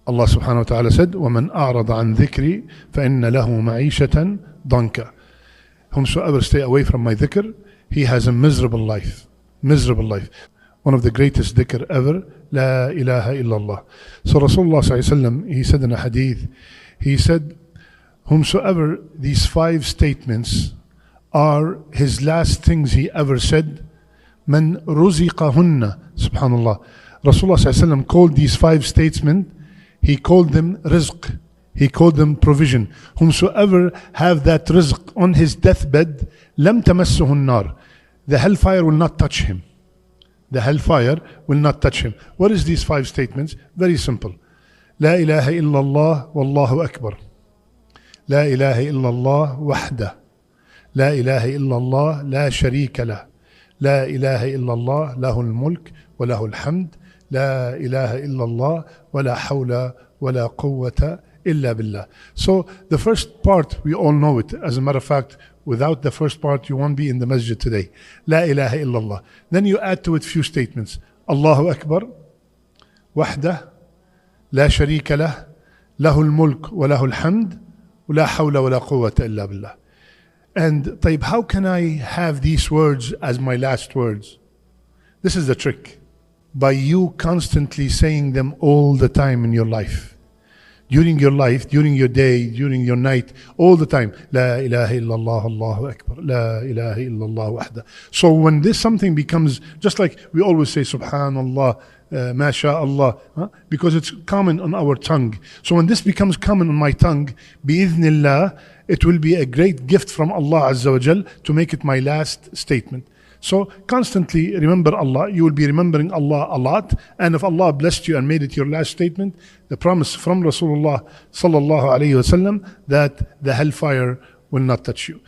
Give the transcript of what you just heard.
Allah subhanahu wa ta'ala said, وَمَنْ أَعْرَضَ عَنْ ذِكْرِ فَإِنَّ لَهُ مَعِيشَةً ضَنْكَ. Whomsoever stay away from my dhikr, he has a miserable life. Miserable life. One of the greatest dhikr ever, La ilaha illallah. So Rasulullah sallallahu alaihi wasallam, he said in a hadith, he said, whomsoever these 5 statements are his last things he ever said, man ruziqahunna, subhanallah. Rasulullah sallallahu alaihi wasallam called these 5 statements, he called them rizq, he called them provision. Whomsoever have that rizq on his deathbed, lam tamassuhu nar, the hellfire will not touch him. The hellfire will not touch him. What is these 5 statements? Very simple. La ilaha illallah wallahu akbar. La ilaha illallah wahda. La ilaha illallah la sharika lah. La ilaha illallah lahul mulk wa lahul hamd. La ilaha illallah wa la hawla wa la quwwata illa billah. So the first part, we all know it. As a matter of fact, without the first part, you won't be in the masjid today. La ilaha illallah. Then you add to it few statements. Allahu Akbar, wahdah, la sharika lah, lahul mulk wa lahul hamd, wa la hawla wa la quwwata illa billah. And طيب, how can I have these words as my last words? This is the trick. By you constantly saying them all the time in your life. During your life, during your day, during your night, all the time. La ilaha illallah, Allahu Akbar. La ilaha illallah wahda. So when this something becomes, just like we always say Subhanallah, MashaAllah, because it's common on our tongue. So when this becomes common on my tongue, bi'idhnillah, it will be a great gift from Allah Azza wa Jal to make it my last statement. So constantly remember Allah. You will be remembering Allah a lot. And if Allah blessed you and made it your last statement, the promise from Rasulullah sallallahu alayhi wa sallam that the hellfire will not touch you.